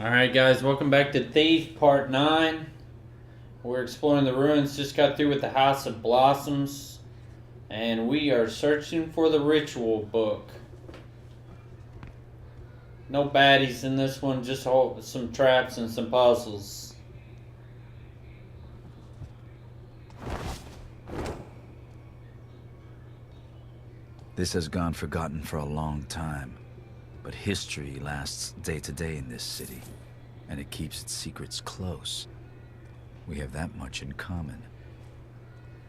Alright guys, welcome back to Thief Part 9. We're exploring the ruins, just got through with the House of Blossoms. And we are searching for the ritual book. No baddies in this one, just some traps and some puzzles. This has gone forgotten for a long time. But history lasts day to day in this city, and it keeps its secrets close. We have that much in common.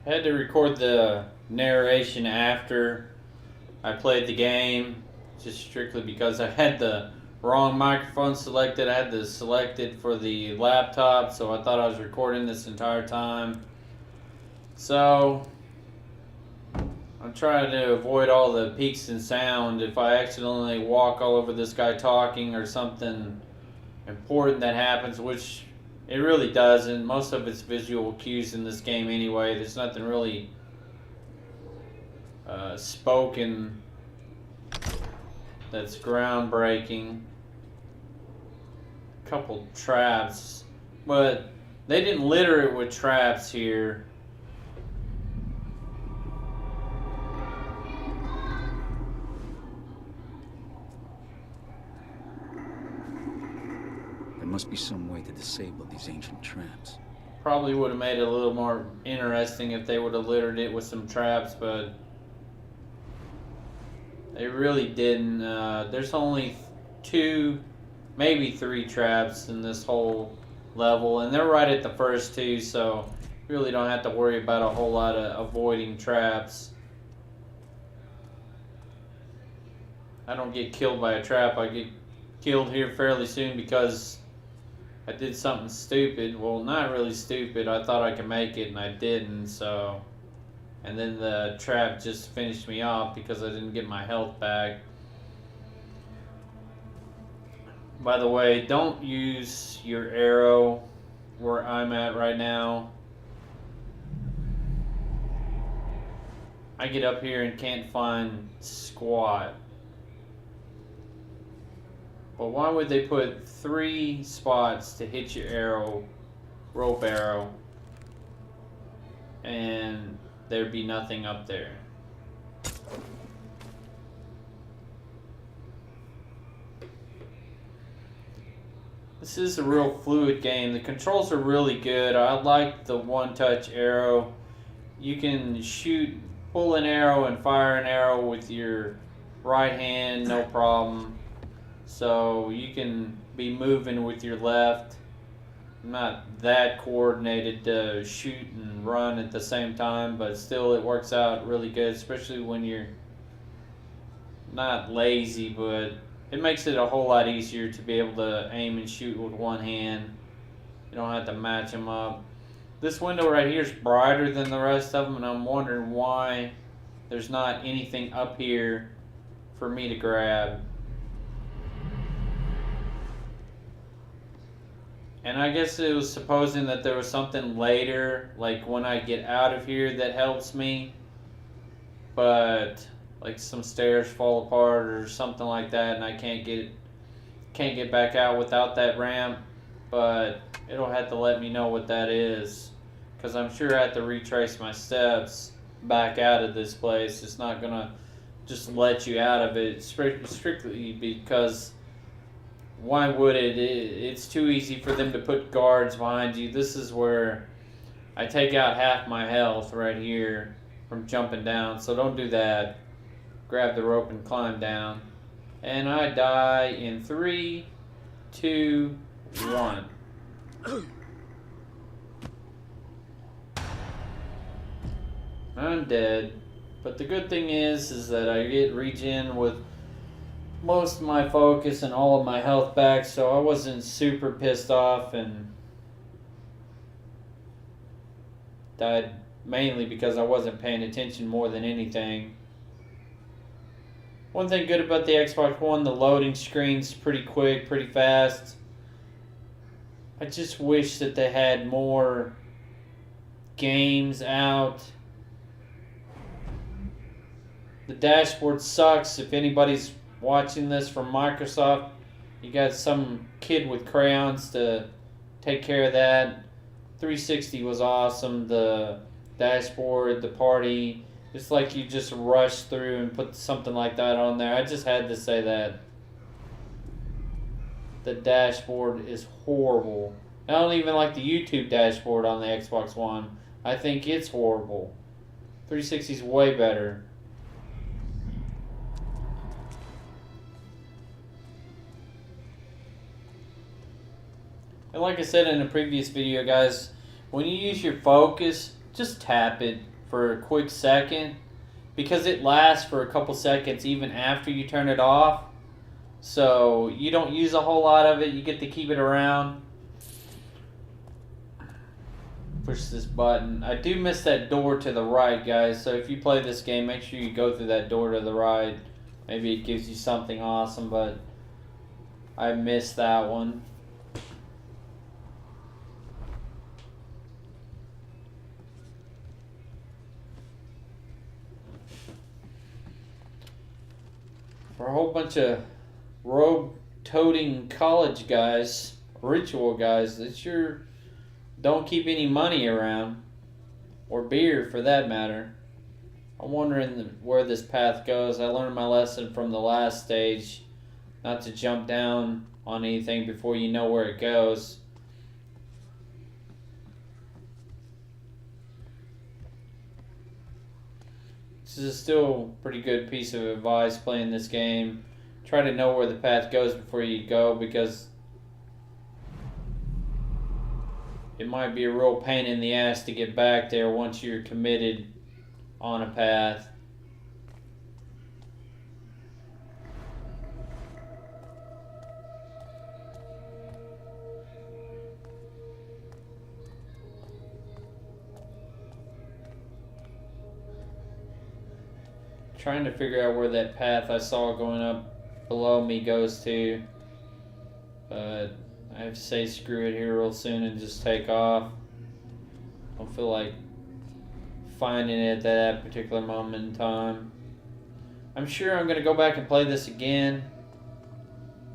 I had to record the narration after I played the game, just strictly because I had the wrong microphone selected. I had to select it for the laptop, so I thought I was recording this entire time. So I'm trying to avoid all the peaks in sound. If I accidentally walk all over this guy talking or something important that happens, which it really doesn't. Most of it's visual cues in this game anyway. There's nothing really spoken that's groundbreaking. A couple traps, but they didn't litter it with traps here. There must be some way to disable these ancient traps. Probably would have made it a little more interesting if they would have littered it with some traps, but they really didn't. There's only 2, maybe 3 traps in this whole level, and they're right at the first 2, so you really don't have to worry about a whole lot of avoiding traps. I don't get killed by a trap. I get killed here fairly soon because I did something stupid. Well, not really stupid. I thought I could make it and I didn't, so. And then the trap just finished me off because I didn't get my health back. By the way, don't use your arrow where I'm at right now. I get up here and can't find squat. But why would they put 3 spots to hit your arrow, rope arrow, and there'd be nothing up there? This is a real fluid game. The controls are really good. I like the one-touch arrow. You can pull an arrow and fire an arrow with your right hand, no problem. So you can be moving with your left. Not that coordinated to shoot and run at the same time, but still it works out really good, especially when you're not lazy, but it makes it a whole lot easier to be able to aim and shoot with one hand. You don't have to match them up. This window right here is brighter than the rest of them, and I'm wondering why there's not anything up here for me to grab. And I guess it was supposing that there was something later, like when I get out of here, that helps me. But like some stairs fall apart or something like that, and I can't get back out without that ramp. But it'll have to let me know what that is, because I'm sure I have to retrace my steps back out of this place. It's not gonna just let you out of it strictly because. Why would it? It's too easy for them to put guards behind you. This is where I take out half my health right here from jumping down. So don't do that. Grab the rope and climb down. And I die in 3, 2, 1. I'm dead. But the good thing is that I get regen with most of my focus and all of my health back, so I wasn't super pissed off and died mainly because I wasn't paying attention more than anything. One thing good about the Xbox One, the loading screen's pretty quick, pretty fast. I just wish that they had more games out. The dashboard sucks. If anybody's watching this from Microsoft, You got some kid with crayons to take care of that. 360 was awesome. The dashboard, the party. It's like you just rush through and put something like that on there. I just had to say that. The dashboard is horrible. I don't even like the YouTube dashboard on the Xbox One. I think it's horrible. 360 is way better. And like I said in a previous video, guys, when you use your focus, just tap it for a quick second, because it lasts for a couple seconds even after you turn it off. So you don't use a whole lot of it. You get to keep it around. Push this button. I do miss that door to the right, guys. So if you play this game, make sure you go through that door to the right. Maybe it gives you something awesome, but I missed that one. For a whole bunch of robe-toting college guys, ritual guys, don't keep any money around, or beer for that matter. I'm wondering where this path goes. I learned my lesson from the last stage, not to jump down on anything before you know where it goes. This is still a pretty good piece of advice playing this game. Try to know where the path goes before you go, because it might be a real pain in the ass to get back there once you're committed on a path. Trying to figure out where that path I saw going up below me goes to, but I have to say screw it here real soon and just take off. I don't feel like finding it at that particular moment in time. I'm sure I'm going to go back and play this again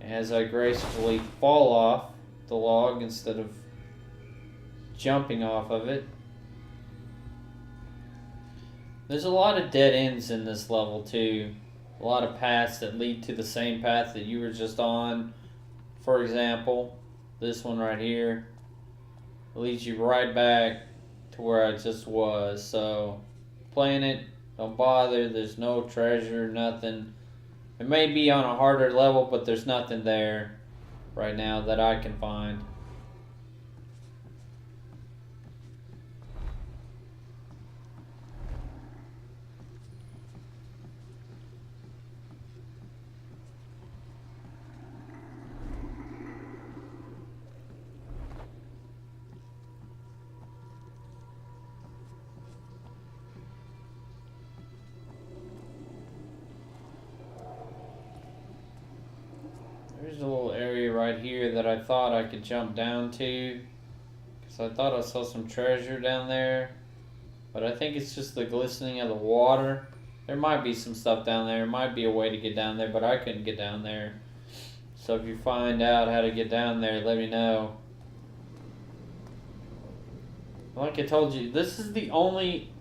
as I gracefully fall off the log instead of jumping off of it. There's a lot of dead ends in this level too. A lot of paths that lead to the same path that you were just on. For example, this one right here leads you right back to where I just was. So playing it, don't bother. There's no treasure, nothing. It may be on a harder level, but there's nothing there right now that I can find. There's a little area right here that I thought I could jump down to, because I thought I saw some treasure down there, but I think it's just the glistening of the water. There might be some stuff down there. There might be a way to get down there, but I couldn't get down there. So if you find out how to get down there, let me know. Like I told you, this is the only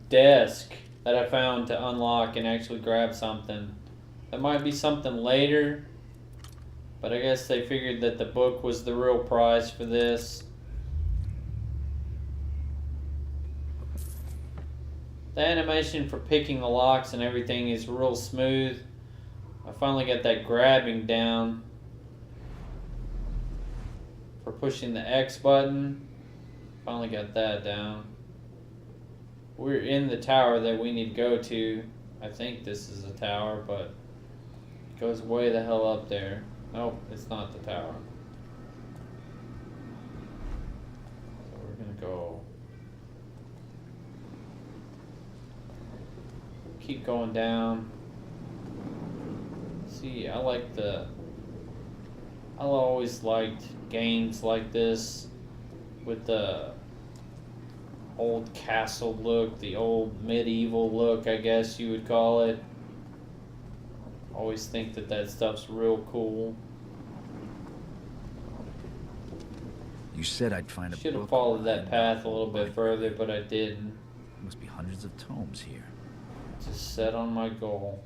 desk that I found to unlock and actually grab something. There might be something later, but I guess they figured that the book was the real prize for this. The animation for picking the locks and everything is real smooth. I finally got that grabbing down for pushing the X button. Finally got that down. We're in the tower that we need to go to. I think this is a tower, but it goes way the hell up there. Nope, it's not the tower. So we're gonna go. Keep going down. See, I always liked games like this with the old castle look, the old medieval look, I guess you would call it. Always think that stuff's real cool. You said I'd find a Should have book followed that lying path a down. little bit further, but I didn't. There must be hundreds of tomes here. Just set on my goal.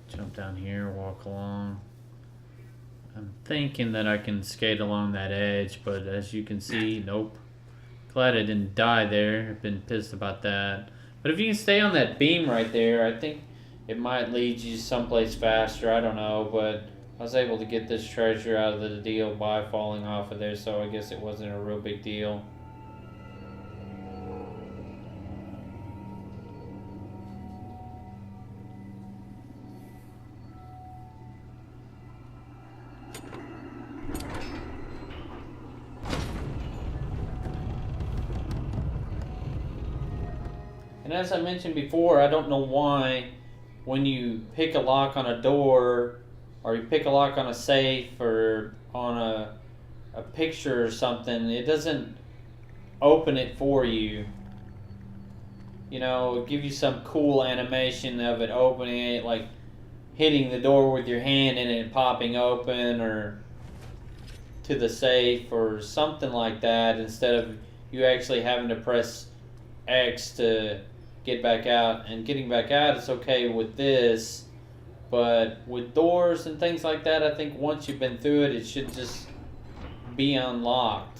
Jump down here, walk along. I'm thinking that I can skate along that edge, but as you can see, nope. Glad I didn't die there. I've been pissed about that. But if you can stay on that beam right there, I think it might lead you someplace faster. I don't know, but I was able to get this treasure out of the deal by falling off of there, so I guess it wasn't a real big deal. And as I mentioned before, I don't know why when you pick a lock on a door or you pick a lock on a safe or on a picture or something, it doesn't open it for you. You know, give you some cool animation of it opening it, like hitting the door with your hand and it popping open, or to the safe or something like that, instead of you actually having to press X to get back out. And getting back out is okay with this, but with doors and things like that, I think once you've been through it, it should just be unlocked.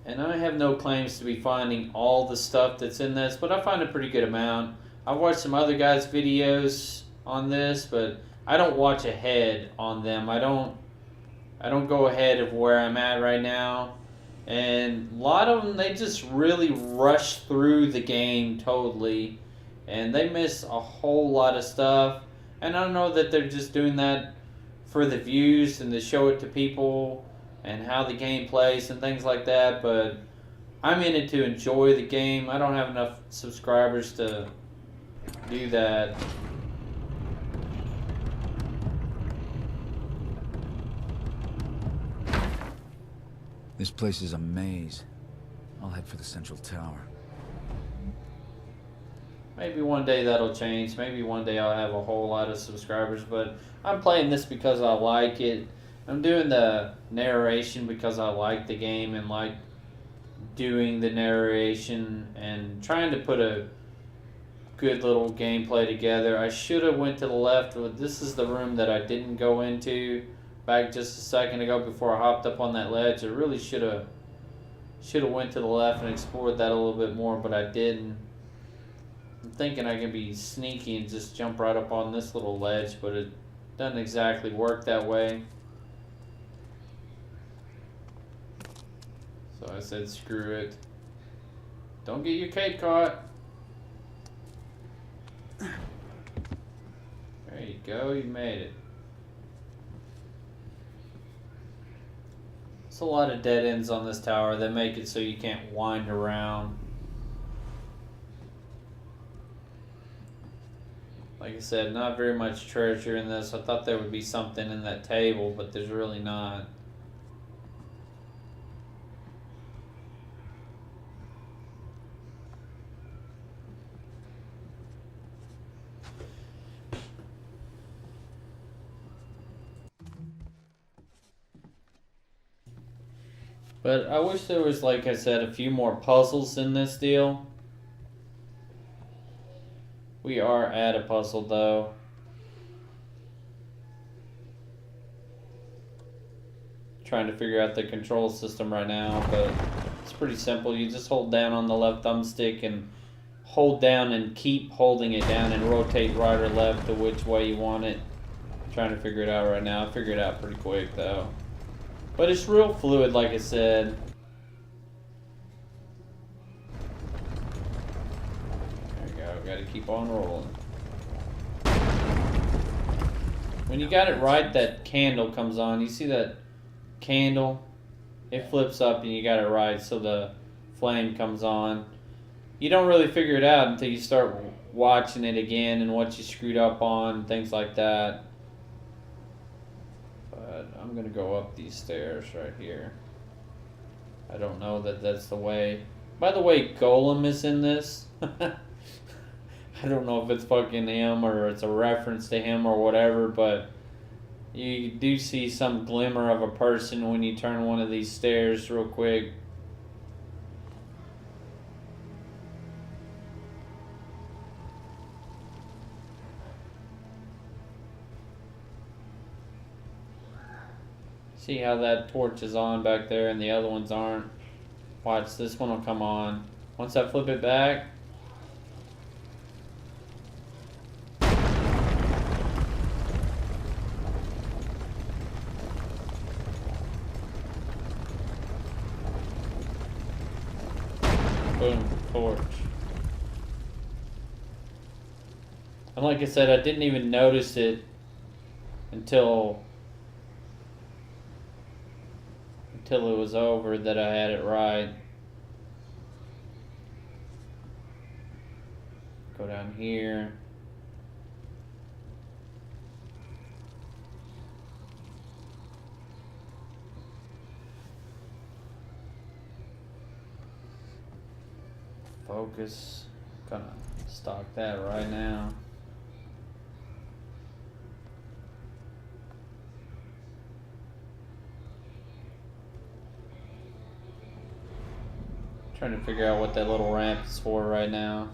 And I have no claims to be finding all the stuff that's in this, but I find a pretty good amount. I've watched some other guys' videos on this, but I don't watch ahead on them. I don't go ahead of where I'm at right now. And a lot of them, they just really rush through the game totally, and they miss a whole lot of stuff. And I don't know that they're just doing that for the views and to show it to people and how the game plays and things like that, but I'm in it to enjoy the game. I don't have enough subscribers to do that. This place is a maze. I'll head for the central tower. Maybe one day that'll change. Maybe one day I'll have a whole lot of subscribers, but I'm playing this because I like it. I'm doing the narration because I like the game and like doing the narration and trying to put a good little gameplay together. I should have went to the left. This is the room that I didn't go into back just a second ago before I hopped up on that ledge. I really should have went to the left and explored that a little bit more, but I didn't. I'm thinking I can be sneaky and just jump right up on this little ledge, but it doesn't exactly work that way. So I said, screw it. Don't get your cape caught. There you go, you made it. There's a lot of dead ends on this tower that make it so you can't wind around. Like I said, not very much treasure in this. I thought there would be something in that table, but there's really not. But I wish there was, like I said, a few more puzzles in this deal. We are at a puzzle, though. Trying to figure out the control system right now, but it's pretty simple. You just hold down on the left thumbstick and hold down and keep holding it down and rotate right or left to which way you want it. Trying to figure it out right now. I figured it out pretty quick, though. But it's real fluid, like I said. gotta keep on rolling. When you got it right, that candle comes on. You see that candle? It flips up and you got it right, so the flame comes on. You don't really figure it out until you start watching it again and what you screwed up on, things like that. But I'm gonna go up these stairs right here. I don't know that that's the way. By the way, Golem is in this. I don't know if it's fucking him or it's a reference to him or whatever, but you do see some glimmer of a person when you turn one of these stairs real quick. See how that torch is on back there and the other ones aren't? Watch, this one will come on. Once I flip it back, boom, torch. And like I said, I didn't even notice it until it was over that I had it right. Go down here. Focus. Gonna stock that right now. Trying to figure out what that little ramp is for right now.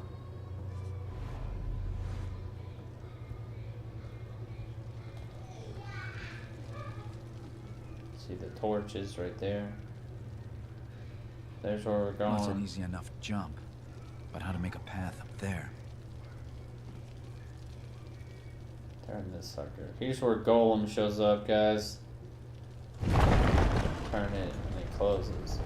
See the torches right there. There's where we're going. Well, it's an easy enough jump, but how to make a path up there? Turn this sucker. Here's where Golem shows up, guys. Turn it and it closes.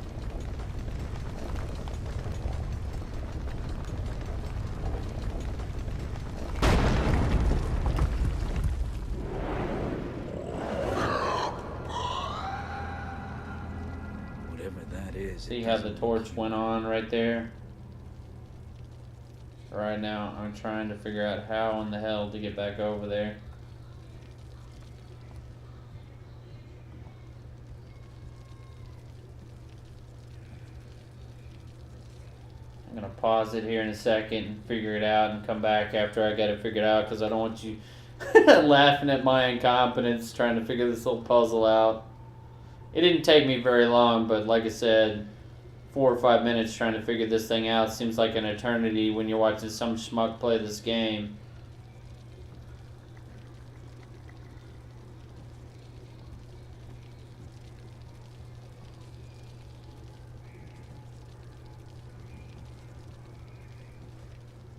See how the torch went on right there? Right now, I'm trying to figure out how in the hell to get back over there. I'm gonna pause it here in a second and figure it out and come back after I got it figured out, because I don't want you laughing at my incompetence trying to figure this little puzzle out. It didn't take me very long, but like I said, 4 or 5 minutes trying to figure this thing out seems like an eternity when you're watching some schmuck play this game.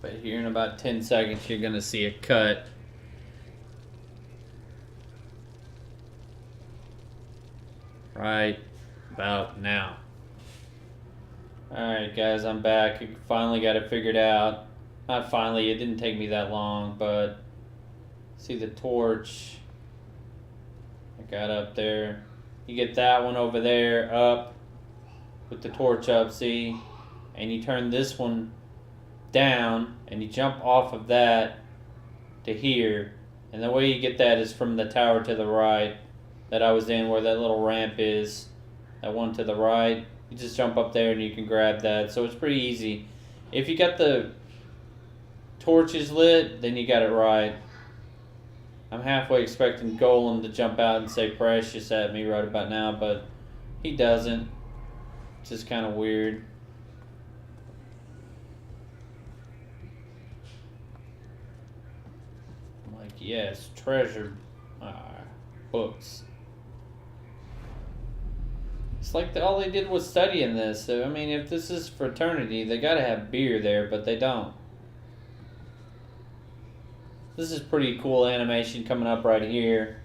But here in about 10 seconds, you're going to see a cut. Right about now. Alright guys, I'm back. I finally got it figured out. Not finally, it didn't take me that long, but see the torch I got up there. You get that one over there up with the torch up, see? And you turn this one down and you jump off of that to here. And the way you get that is from the tower to the right that I was in, where that little ramp is. That one to the right. You just jump up there and you can grab that. So it's pretty easy. If you got the torches lit, then you got it right. I'm halfway expecting Golem to jump out and say precious at me right about now, but he doesn't. It's just kind of weird. I'm like, yes, treasure books. It's like all they did was study in this. So, I mean, if this is fraternity, they gotta have beer there, but they don't. This is pretty cool animation coming up right here.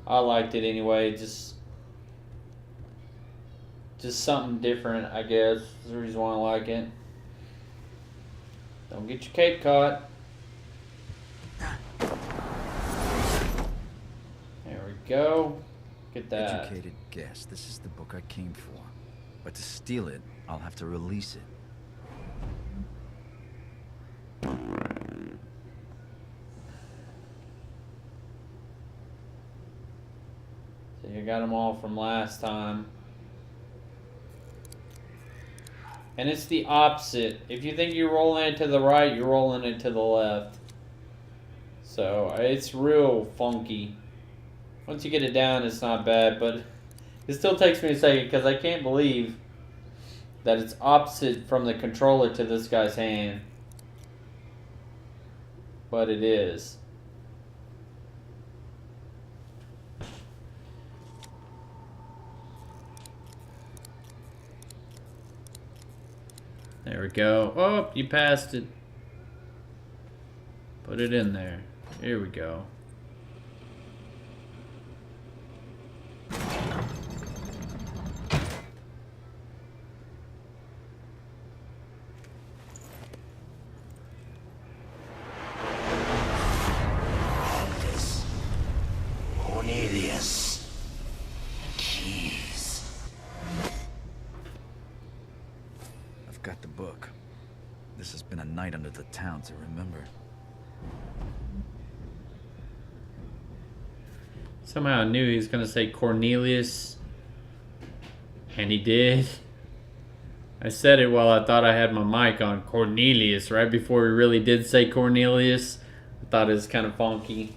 I liked it anyway. Just something different, I guess, is the reason why I like it. Don't get your cape caught. There we go. Get that. Educated guess. This is the book I came for. But to steal it, I'll have to release it. So you got them all from last time. And it's the opposite. If you think you're rolling it to the right, you're rolling it to the left. So it's real funky. Once you get it down, it's not bad, but it still takes me a second because I can't believe that it's opposite from the controller to this guy's hand. But it is. There we go. Oh, you passed it. Put it in there. Here we go. Cornelius. Keys. I've got the book. This has been a night under the town to remember. Somehow I knew he was going to say Cornelius. And he did. I said it while I thought I had my mic on. Cornelius, right before he really did say Cornelius. I thought it was kind of funky.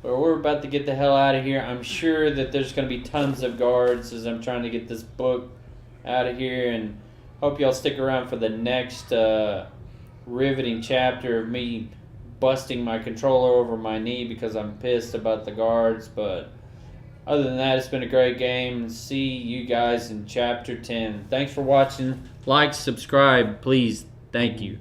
But we're about to get the hell out of here. I'm sure that there's going to be tons of guards as I'm trying to get this book out of here. And hope y'all stick around for the next riveting chapter of me busting my controller over my knee because I'm pissed about the guards. But other than that, it's been a great game. See you guys in chapter 10. Thanks for watching. Like, subscribe, please. Thank you.